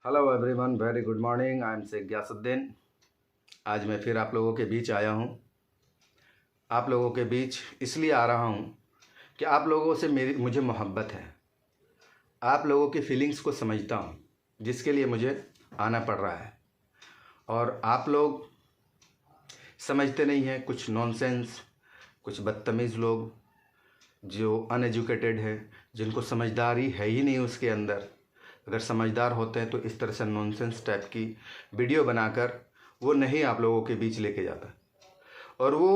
Hello everyone, very good morning. I am Sheikh Gayasuddin. आज मैं फिर आप लोगों के बीच आया हूँ। आप लोगों के बीच इसलिए आ रहा हूँ कि आप लोगों से मुझे मोहब्बत है। आप लोगों की फीलिंग्स को समझता हूँ, जिसके लिए मुझे आना पड़ रहा है। और आप लोग समझते नहीं हैं। कुछ नॉनसेंस, कुछ बदतमीज़ लोग जो अनएजुकेटेड है, जिनको समझदारी है ही नहीं उसके अंदर। अगर समझदार होते हैं तो इस तरह से नॉनसेंस टाइप की वीडियो बनाकर वो नहीं आप लोगों के बीच लेके जाता। और वो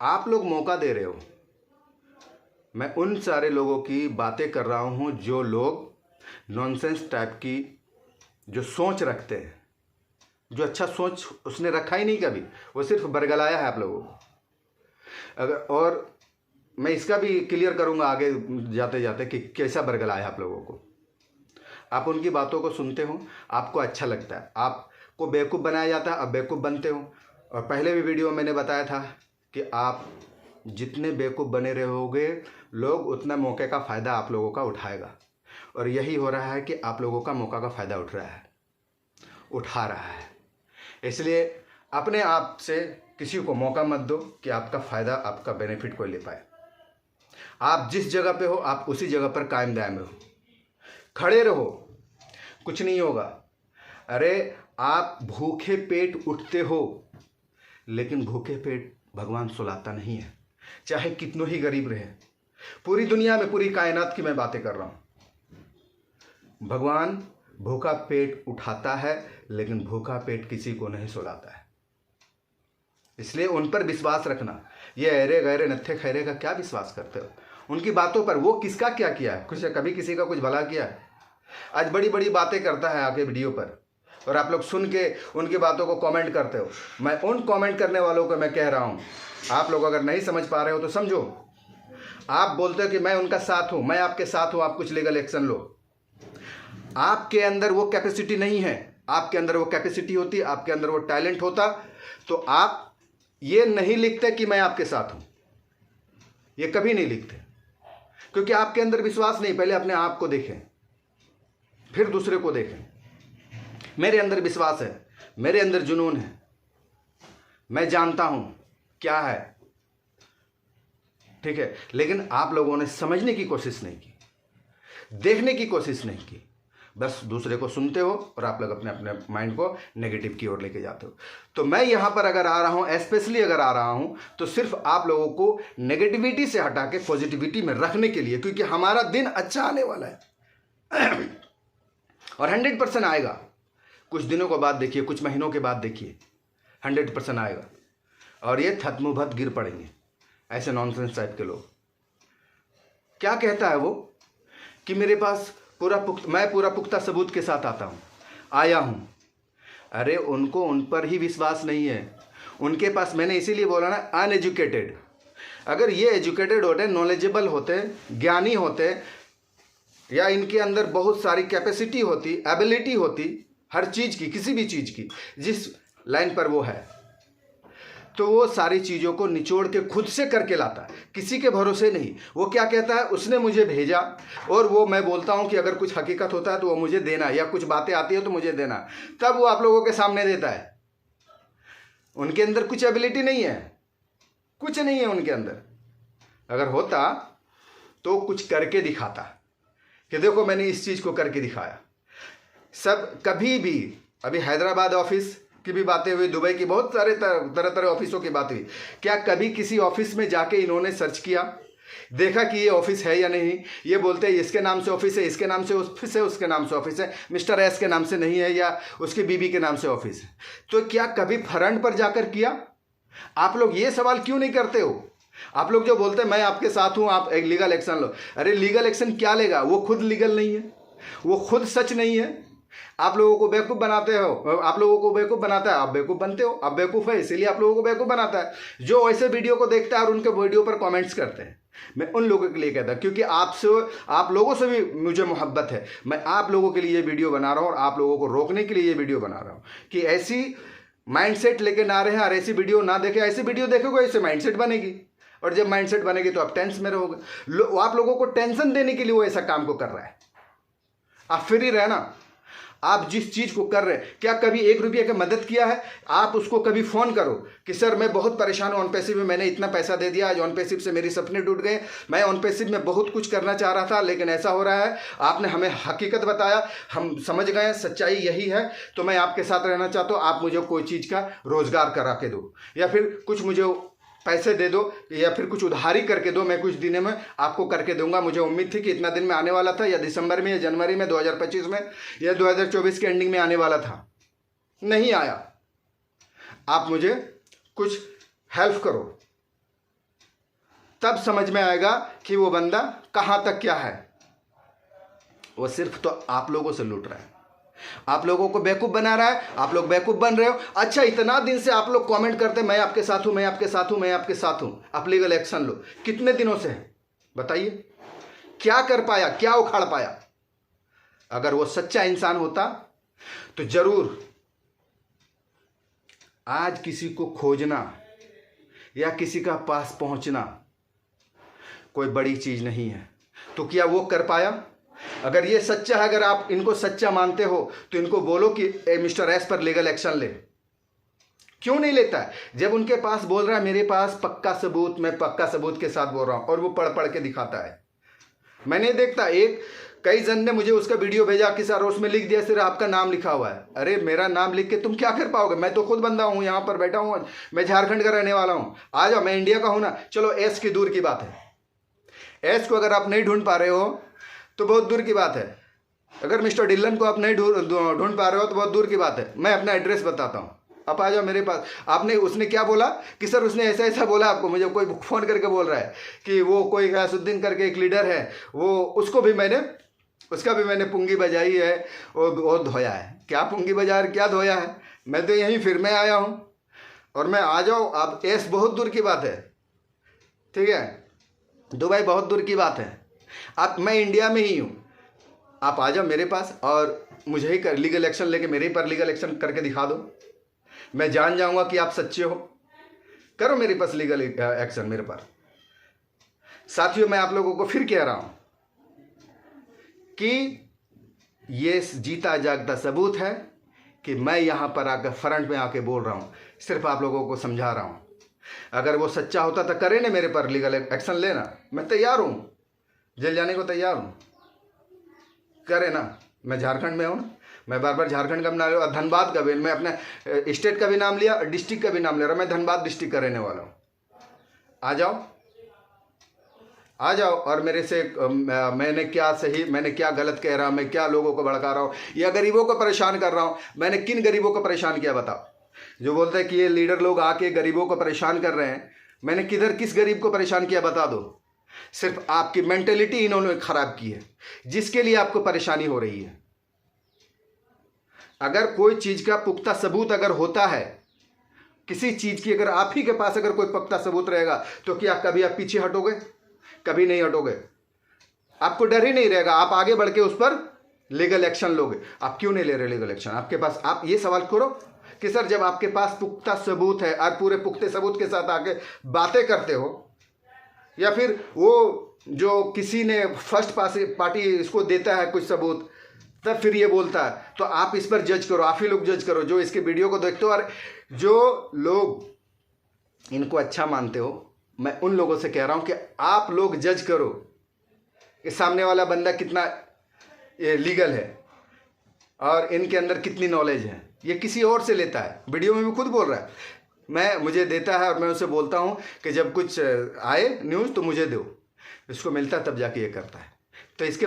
आप लोग मौका दे रहे हो। मैं उन सारे लोगों की बातें कर रहा हूँ जो लोग नॉनसेंस टाइप की जो सोच रखते हैं, जो अच्छा सोच उसने रखा ही नहीं कभी, वो सिर्फ बरगलाया है आप लोगों को। अगर और मैं इसका भी क्लियर करूँगा आगे जाते जाते कि कैसा बरगलाया आप लोगों को। आप उनकी बातों को सुनते हो, आपको अच्छा लगता है, आपको बेवकूफ़ बनाया जाता है, आप बेवकूफ़ बनते हो। और पहले भी वीडियो में मैंने बताया था कि आप जितने बेवकूफ़ बने रहोगे, लोग उतना मौके का फ़ायदा आप लोगों का उठाएगा। और यही हो रहा है कि आप लोगों का मौका का फ़ायदा उठा रहा है। इसलिए अपने आप से किसी को मौका मत दो कि आपका फ़ायदा, आपका बेनिफिट कोई ले पाए। आप जिस जगह पे हो, आप उसी जगह पर कायम दायम रहो, खड़े रहो, कुछ नहीं होगा। अरे आप भूखे पेट उठते हो, लेकिन भूखे पेट भगवान सुलाता नहीं है, चाहे कितनों ही गरीब रहे। पूरी दुनिया में, पूरी कायनात की मैं बातें कर रहा हूं। भगवान भूखा पेट उठाता है, लेकिन भूखा पेट किसी को नहीं सुलाता है। इसलिए उन पर विश्वास रखना। ये अरे गहरे नत्थे खैरे का क्या विश्वास करते हो उनकी बातों पर? वो किसका क्या किया है? कुछ कभी किसी का कुछ भला किया है? आज बड़ी बड़ी बातें करता है आके वीडियो पर, और आप लोग सुन के उनकी बातों को कमेंट करते हो। मैं उन कमेंट करने वालों को मैं कह रहा हूं, आप लोग अगर नहीं समझ पा रहे हो तो समझो। आप बोलते हो कि मैं उनका साथ हूं, मैं आपके साथ हूं, आप कुछ लीगल एक्शन लो। आपके अंदर वो कैपेसिटी नहीं है। आपके अंदर वो कैपेसिटी होती, आपके अंदर वो टैलेंट होता, तो आप ये नहीं लिखते कि मैं आपके साथ हूं। ये कभी नहीं लिखते, क्योंकि आपके अंदर विश्वास नहीं। पहले अपने आप को देखें, फिर दूसरे को देखें। मेरे अंदर विश्वास है, मेरे अंदर जुनून है, मैं जानता हूं क्या है, ठीक है। लेकिन आप लोगों ने समझने की कोशिश नहीं की, देखने की कोशिश नहीं की। बस दूसरे को सुनते हो और आप लोग अपने अपने माइंड को नेगेटिव की ओर लेके जाते हो। तो मैं यहां पर अगर आ रहा हूं, स्पेशली अगर आ रहा हूं, तो सिर्फ आप लोगों को नेगेटिविटी से हटा के पॉजिटिविटी में रखने के लिए, क्योंकि हमारा दिन अच्छा आने वाला है और 100% आएगा। कुछ दिनों के बाद देखिए, कुछ महीनों के बाद देखिए, 100% आएगा। और ये थतमुभत गिर पड़ेंगे ऐसे नॉनसेंस टाइप के लोग। क्या कहता है वो कि मेरे पास मैं पूरा पुख्ता सबूत के साथ आया हूं। अरे उनको उन पर ही विश्वास नहीं है। उनके पास, मैंने इसीलिए बोला ना, अनएजुकेटेड। अगर ये एजुकेटेड होते, नॉलेजेबल होते, ज्ञानी होते, या इनके अंदर बहुत सारी कैपेसिटी होती, एबिलिटी होती हर चीज़ की, किसी भी चीज़ की, जिस लाइन पर वो है, तो वो सारी चीज़ों को निचोड़ के खुद से करके लाता है, किसी के भरोसे नहीं। वो क्या कहता है, उसने मुझे भेजा, और वो, मैं बोलता हूँ कि अगर कुछ हकीकत होता है तो वो मुझे देना, या कुछ बातें आती है तो मुझे देना, तब वो आप लोगों के सामने देता है। उनके अंदर कुछ एबिलिटी नहीं है, कुछ नहीं है उनके अंदर। अगर होता तो कुछ करके दिखाता कि देखो मैंने इस चीज़ को करके दिखाया। सब कभी भी, अभी हैदराबाद ऑफिस की भी बातें हुई, दुबई की बहुत सारे तरह ऑफिसों की बात हुई। क्या कभी किसी ऑफिस में जाके इन्होंने सर्च किया, देखा कि ये ऑफिस है या नहीं? ये बोलते हैं इसके नाम से ऑफिस है, इसके नाम से ऑफिस है, उसके नाम से ऑफिस है, मिस्टर एस के नाम से नहीं है, या उसके बीबी के नाम से ऑफिस है। तो क्या कभी फ्रंट पर जाकर किया? आप लोग ये सवाल क्यों नहीं करते हो? आप लोग जो बोलते हैं मैं आपके साथ हूं, आप एक लीगल एक्शन लो। अरे लीगल एक्शन क्या लेगा? वो खुद लीगल नहीं है, वो खुद सच नहीं है। आप लोगों को बेवकूफ़ बनाते हो, आप लोगों को बेवकूफ़ बनाता है, आप बेवकूफ़ बनते हो। आप बेवकूफ़ है इसीलिए आप लोगों को बेवकूफ़ बनाता है। जो ऐसे वीडियो को देखता है और उनके वीडियो पर कमेंट्स करते हैं, मैं उन लोगों के लिए कहता हूं, क्योंकि आप लोगों से भी मुझे मोहब्बत है। मैं आप लोगों के लिए ये वीडियो बना रहा हूं, और आप लोगों को रोकने के लिए ये वीडियो बना रहा हूं कि ऐसी माइंडसेट लेके ना रहे और ऐसी वीडियो ना देखें। ऐसी वीडियो देखोगे, ऐसे माइंडसेट बनेगी, और जब माइंडसेट बनेगी तो आप टेंस में रहोगे। आप लोगों को टेंशन देने के लिए वो ऐसा काम को कर रहा है। आप फ्री रहना, आप जिस चीज़ को कर रहे हैं, क्या कभी 1 रुपये की मदद किया है? आप उसको कभी फ़ोन करो कि सर मैं बहुत परेशान हूँ, ऑन पैसिव में मैंने इतना पैसा दे दिया, आज ऑन पैसिव से मेरे सपने टूट गए, मैं ऑन पैसिव में बहुत कुछ करना चाह रहा था लेकिन ऐसा हो रहा है। आपने हमें हकीकत बताया, हम समझ गए सच्चाई यही है, तो मैं आपके साथ रहना चाहता हूँ। आप मुझे कोई चीज़ का रोज़गार करा के दो, या फिर कुछ मुझे पैसे दे दो, या फिर कुछ उधारी करके दो, मैं कुछ दिनों में आपको करके दूंगा। मुझे उम्मीद थी कि इतना दिन में आने वाला था, या दिसंबर में या जनवरी में 2025 में या 2024 के एंडिंग में आने वाला था, नहीं आया। आप मुझे कुछ हेल्प करो, तब समझ में आएगा कि वो बंदा कहाँ तक क्या है। वो सिर्फ तो आप लोगों से लूट रहा है, आप लोगों को बेवकूफ़ बना रहा है, आप लोग बेवकूफ़ बन रहे हो। अच्छा, इतना दिन से आप लोग कमेंट करते मैं आपके साथ हूं, मैं आपके साथ हूं, मैं आपके साथ हूं, आप लीगल एक्शन लो। कितने दिनों से है बताइए? क्या कर पाया, क्या उखाड़ पाया? अगर वो सच्चा इंसान होता तो जरूर आज किसी को खोजना या किसी का पास पहुंचना कोई बड़ी चीज नहीं है। तो क्या वो कर पाया? अगर ये सच्चा है, अगर आप इनको सच्चा मानते हो तो इनको बोलो कि मिस्टर एस पर लीगल एक्शन ले। क्यों नहीं लेता है? जब उनके पास बोल रहा है मेरे पास पक्का सबूत, मैं पक्का सबूत के साथ बोल रहा हूं, और वो पढ़ पढ़ के दिखाता है। मैं नहीं देखता। कई जन ने मुझे उसका वीडियो भेजा कि सर उसमें लिख दिया सिर्फ आपका नाम लिखा हुआ है। अरे मेरा नाम लिख के तुम क्या कर पाओगे? मैं तो खुद बंदा हूं, यहां पर बैठा हूं, मैं झारखंड का रहने वाला हूं। आ जाओ, मैं इंडिया का हूं ना। चलो एस की दूर की बात है, एस को अगर आप नहीं ढूंढ पा रहे हो तो बहुत दूर की बात है। अगर मिस्टर डिलन को आप नहीं ढूंढ पा रहे हो तो बहुत दूर की बात है। मैं अपना एड्रेस बताता हूँ, आप आ जाओ मेरे पास। उसने क्या बोला कि सर उसने ऐसा ऐसा बोला आपको, मुझे कोई फ़ोन करके बोल रहा है कि वो कोई गयासुद्दीन करके एक लीडर है, उसका भी मैंने पुंगी बजाई है, वो धोया है। क्या पुंगी बजा, क्या धोया है? मैं तो यहीं फिर मैं आया हूँ, और मैं आ जाओ। आप एस बहुत दूर की बात है, ठीक है, दुबई बहुत दूर की बात है। मैं इंडिया में ही हूँ, आप आ जाओ मेरे पास और मुझे ही लीगल एक्शन लेके मेरे पर लीगल एक्शन करके दिखा दो। मैं जान जाऊंगा कि आप सच्चे हो। करो मेरे पास लीगल एक्शन मेरे पर। साथियों, मैं आप लोगों को फिर कह रहा हूं कि ये जीता जागता सबूत है कि मैं यहां पर आकर फ्रंट में आके बोल रहा हूं, सिर्फ आप लोगों को समझा रहा हूं। अगर वो सच्चा होता तो करे ना मेरे पर लीगल एक्शन लेना, मैं तैयार हूं, जेल जाने को तैयार हूं, करे ना। मैं झारखंड में हूं ना, मैं बार बार झारखंड का नाम लिया, धनबाद का भी, मैं अपने स्टेट का भी नाम लिया, डिस्ट्रिक्ट का भी नाम ले रहा। मैं धनबाद डिस्ट्रिक्ट का रहने वाला हूं। आ जाओ और मेरे से मैंने क्या गलत कह रहा हूं, मैं क्या लोगों को भड़का रहा हूं या गरीबों को परेशान कर रहा हूं? मैंने किन गरीबों को परेशान किया बताओ? जो बोलते हैं कि ये लीडर लोग आके गरीबों को परेशान कर रहे हैं, मैंने किस गरीब को परेशान किया बता दो? सिर्फ आपकी मेंटेलिटी इन्होंने खराब की है, जिसके लिए आपको परेशानी हो रही है। अगर कोई चीज का पुख्ता सबूत अगर होता है, किसी चीज की, अगर आप ही के पास अगर कोई पुख्ता सबूत रहेगा तो क्या कभी आप पीछे हटोगे? कभी नहीं हटोगे। आपको डर ही नहीं रहेगा, आप आगे बढ़ के उस पर लीगल एक्शन लोगे। आप क्यों नहीं ले रहे लीगल एक्शन? आपके पास, आप ये सवाल करो कि सर जब आपके पास पुख्ता सबूत है और पूरे पुख्ते सबूत के साथ आके बातें करते हो, या फिर वो जो किसी ने फर्स्ट पार्टी इसको देता है कुछ सबूत, तब फिर ये बोलता है, तो आप इस पर जज करो। आप ही लोग जज करो जो इसके वीडियो को देखते हो, और जो लोग इनको अच्छा मानते हो, मैं उन लोगों से कह रहा हूं कि आप लोग जज करो कि सामने वाला बंदा कितना लीगल है और इनके अंदर कितनी नॉलेज है। ये किसी और से लेता है, वीडियो में भी खुद बोल रहा है, मुझे देता है और मैं उसे बोलता हूं कि जब कुछ आए न्यूज़ तो मुझे दो। इसको मिलता है तब जाके ये करता है। तो इसके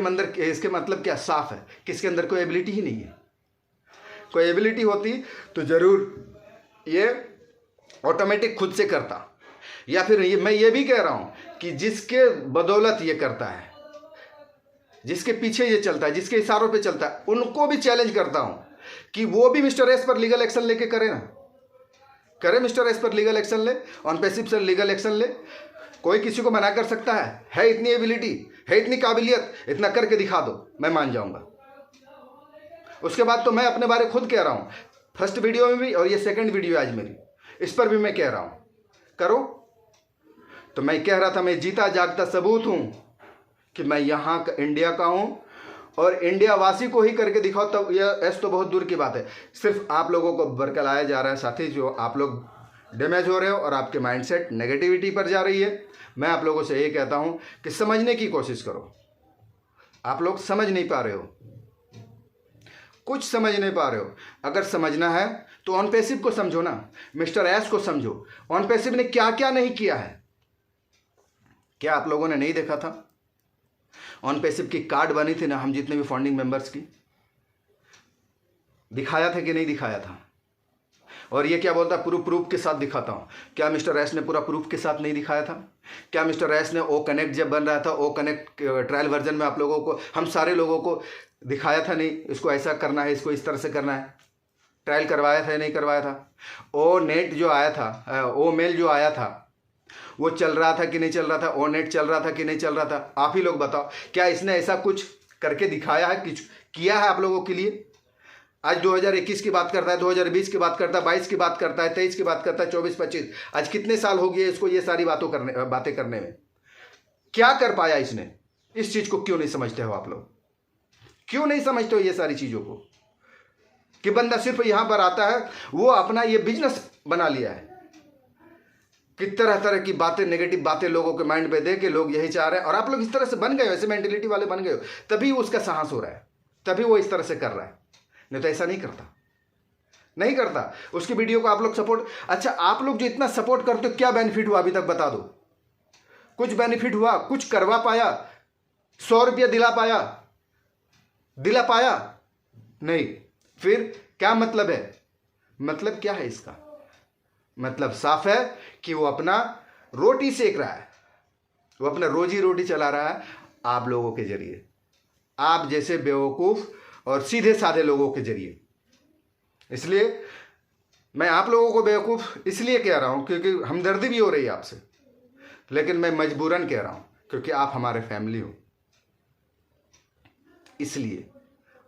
मतलब क्या साफ है कि इसके अंदर कोई एबिलिटी ही नहीं है। कोई एबिलिटी होती तो जरूर ये ऑटोमेटिक खुद से करता, या फिर मैं ये भी कह रहा हूं कि जिसके बदौलत ये करता है, जिसके पीछे ये चलता है, जिसके इशारों पे चलता है, उनको भी चैलेंज करता हूं कि वो भी मिस्टर एस पर लीगल एक्शन लेके करे ना, करे मिस्टर एस पर लीगल एक्शन ले, ऑन पैसिव से लीगल एक्शन ले। कोई किसी को मना कर सकता है इतनी एबिलिटी है, इतनी काबिलियत, इतना करके दिखा दो, मैं मान जाऊंगा। उसके बाद तो मैं अपने बारे खुद कह रहा हूं, फर्स्ट वीडियो में भी और ये सेकंड वीडियो आज मेरी, इस पर भी मैं कह रहा हूं करो। तो मैं कह रहा था मैं जीता जागता सबूत हूं कि मैं यहां का, इंडिया का हूं, और इंडिया वासी को ही करके दिखाओ, तब यह ऐसा तो बहुत दूर की बात है। सिर्फ आप लोगों को बरकलाया जा रहा है साथी, जो आप लोग डैमेज हो रहे हो और आपके माइंडसेट नेगेटिविटी पर जा रही है। मैं आप लोगों से यही कहता हूँ कि समझने की कोशिश करो। आप लोग समझ नहीं पा रहे हो, कुछ समझ नहीं पा रहे हो। अगर समझना है तो ऑन पैसिव को समझो ना, मिस्टर एस को समझो। ऑन पैसिव ने क्या क्या नहीं किया है, क्या आप लोगों ने नहीं देखा था? ऑन पैसिव की कार्ड बनी थी ना, हम जितने भी फाउंडिंग मेंबर्स की, दिखाया था कि नहीं दिखाया था? और ये क्या बोलता, प्रूफ के साथ दिखाता हूँ। क्या मिस्टर एस ने पूरा प्रूफ के साथ नहीं दिखाया था? क्या मिस्टर एस ने ओ कनेक्ट जब बन रहा था, ओ कनेक्ट ट्रायल वर्जन में आप लोगों को, हम सारे लोगों को दिखाया था नहीं, इसको ऐसा करना है, इसको इस तरह से करना है? ट्रायल करवाया था या नहीं करवाया था? ओ नेट जो आया था, ओ मेल जो आया था, वो चल रहा था कि नहीं चल रहा था? ओ नेट चल रहा था कि नहीं चल रहा था? आप ही लोग बताओ, क्या इसने ऐसा कुछ करके दिखाया है, कुछ किया है आप लोगों के लिए? आज 2021 की बात करता है, 2020 की बात करता है, 22 की बात करता है, 23 की बात करता है, 24, 25, आज कितने साल हो गए इसको ये सारी बातें करने में? क्या कर पाया इसने? इस चीज को क्यों नहीं समझते हो आप लोग? क्यों नहीं समझते हो ये सारी चीजों को? कि बंदा सिर्फ यहां पर आता है, वो अपना ये बिजनेस बना लिया है कि तरह तरह की बातें, नेगेटिव बातें लोगों के माइंड में दे के लोग यही चाह रहे हैं। और आप लोग इस तरह से बन गए हो, ऐसे मेंटेलिटी वाले बन गए हो, तभी उसका साहस हो रहा है, तभी वो इस तरह से कर रहा है। नहीं तो ऐसा नहीं करता, नहीं करता। उसकी वीडियो को आप लोग सपोर्ट, अच्छा आप लोग जो इतना सपोर्ट करते हो, क्या बेनिफिट हुआ अभी तक बता दो? कुछ बेनिफिट हुआ? कुछ करवा पाया? 100 रुपया दिला पाया? नहीं। फिर क्या मतलब है? मतलब क्या है इसका? मतलब साफ है कि वो अपना रोटी सेक रहा है, वो अपना रोजी रोटी चला रहा है आप लोगों के जरिए, आप जैसे बेवकूफ और सीधे साधे लोगों के जरिए। इसलिए मैं आप लोगों को बेवकूफ इसलिए कह रहा हूं क्योंकि हमदर्दी भी हो रही है आपसे, लेकिन मैं मजबूरन कह रहा हूं क्योंकि आप हमारे फैमिली हो। इसलिए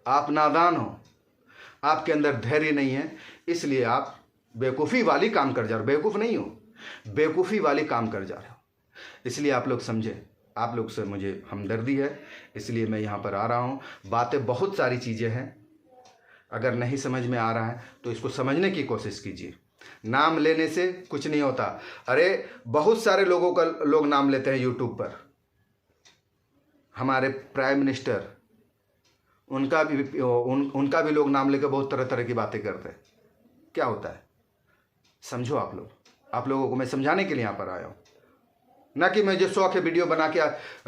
आप नादान हो, आपके अंदर धैर्य नहीं है, इसलिए आप बेवकूफ़ी वाली काम कर जा रहे हो। बेवकूफ़ नहीं हो, बेवकूफ़ी वाली काम कर जा रहे हो। इसलिए आप लोग समझे, आप लोग से मुझे हमदर्दी है, इसलिए मैं यहाँ पर आ रहा हूँ। बातें बहुत सारी चीज़ें हैं, अगर नहीं समझ में आ रहा है तो इसको समझने की कोशिश कीजिए। नाम लेने से कुछ नहीं होता। अरे बहुत सारे लोगों का लोग नाम लेते हैं यूट्यूब पर, हमारे प्राइम मिनिस्टर, उनका भी लोग नाम लेकर बहुत तरह तरह की बातें करते हैं। क्या होता है समझो आप लोग। आप लोगों को मैं समझाने के लिए यहाँ पर आया हूँ, ना कि मैं जो शौक है वीडियो बना के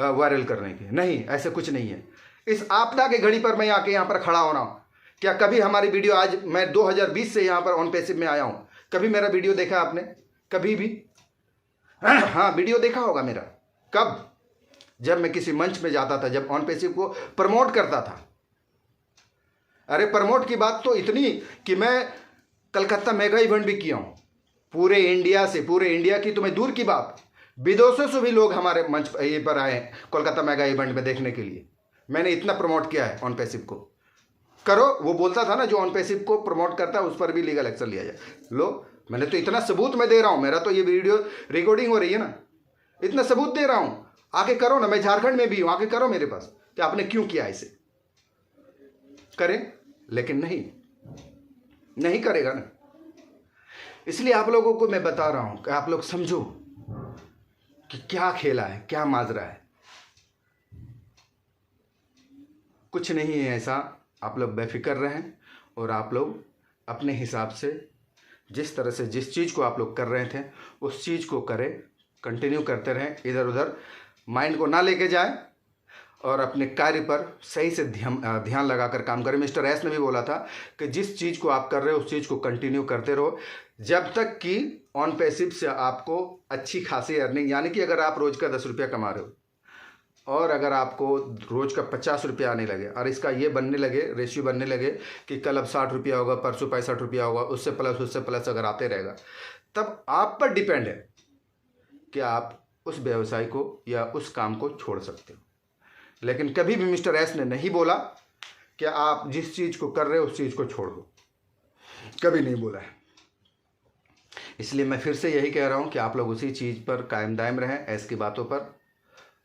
वायरल करने की। नहीं, ऐसे कुछ नहीं है। इस आपदा के घड़ी पर मैं आके यहाँ पर खड़ा हो रहा हूँ। क्या कभी हमारी वीडियो, आज मैं 2020 से यहाँ पर ऑन पैसिव में आया हूँ, कभी मेरा वीडियो देखा आपने? कभी भी? हाँ, वीडियो देखा होगा मेरा। कब? जब मैं किसी मंच में जाता था, जब ऑन पैसिव को प्रमोट करता था। अरे प्रमोट की बात तो इतनी कि मैं कलकत्ता मेगा इवेंट भी किया हूँ, पूरे इंडिया से, पूरे इंडिया की तो मैं दूर की बात, विदेशों से भी लोग हमारे मंच पर आए हैं कोलकाता मेगा इवेंट में देखने के लिए। मैंने इतना प्रमोट किया है ऑन पैसिव को। करो, वो बोलता था ना जो ऑन पैसिव को प्रमोट करता है उस पर भी लीगल एक्शन लिया जाए। लो, मैंने तो इतना सबूत मैं दे रहा हूँ, मेरा तो ये वीडियो रिकॉर्डिंग हो रही है ना, इतना सबूत दे रहा हूँ। आके करो ना, मैं झारखंड में भी हूँ, आके करो मेरे पास कि आपने क्यों किया इसे। करें, लेकिन नहीं करेगा ना। इसलिए आप लोगों को मैं बता रहा हूं कि आप लोग समझो कि क्या खेला है, क्या माजरा है। कुछ नहीं है ऐसा। आप लोग बेफिक्र रहें और आप लोग अपने हिसाब से, जिस तरह से जिस चीज़ को आप लोग कर रहे थे उस चीज़ को करें, कंटिन्यू करते रहें। इधर उधर माइंड को ना लेके जाएं और अपने कार्य पर सही से ध्यान लगाकर काम करें। मिस्टर एस ने भी बोला था कि जिस चीज़ को आप कर रहे हो उस चीज़ को कंटिन्यू करते रहो, जब तक कि ऑन पैसिव से आपको अच्छी खासी अर्निंग, यानी कि अगर आप रोज़ का 10 रुपया कमा रहे हो और अगर आपको रोज़ का 50 रुपया आने लगे और इसका ये बनने लगे, रेशियो बनने लगे कि कल अब 60 रुपया होगा, परसों 65 रुपया होगा, उससे प्लस अगर आते रहेगा, तब आप पर डिपेंड है कि आप उस व्यवसाय को या उस काम को छोड़ सकते हो। लेकिन कभी भी मिस्टर एस ने नहीं बोला कि आप जिस चीज़ को कर रहे हो उस चीज़ को छोड़ दो, कभी नहीं बोला है। इसलिए मैं फिर से यही कह रहा हूं कि आप लोग उसी चीज़ पर कायम दायम रहें, एस की बातों पर।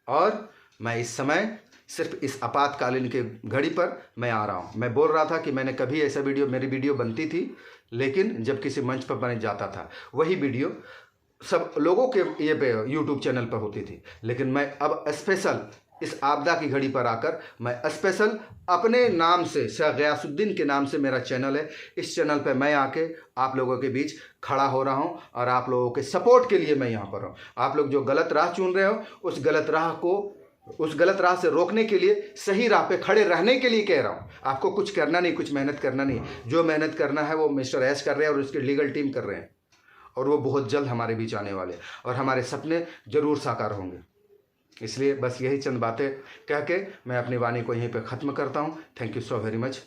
और मैं इस समय सिर्फ इस आपातकालीन के घड़ी पर मैं आ रहा हूँ। मैं बोल रहा था कि मैंने कभी ऐसा वीडियो, मेरी वीडियो बनती थी, लेकिन जब किसी मंच पर बन जाता था वही वीडियो सब लोगों के ये पे यूट्यूब चैनल पर होती थी। लेकिन मैं अब स्पेशल इस आपदा की घड़ी पर आकर मैं स्पेशल अपने नाम से, शाह गयासुद्दीन के नाम से मेरा चैनल है, इस चैनल पर मैं आके आप लोगों के बीच खड़ा हो रहा हूं और आप लोगों के सपोर्ट के लिए मैं यहाँ पर हूँ। आप लोग जो गलत राह चुन रहे हो उस गलत राह से रोकने के लिए, सही राह पे खड़े रहने के लिए कह रहा हूँ। आपको कुछ करना नहीं, कुछ मेहनत करना नहीं। जो मेहनत करना है वो मिस्टर एस कर रहे हैं और उसकी लीगल टीम कर रहे हैं, और वो बहुत जल्द हमारे बीच आने वाले और हमारे सपने जरूर साकार होंगे। इसलिए बस यही चंद बातें कह के मैं अपनी वाणी को यहीं पे ख़त्म करता हूँ। Thank you so very much.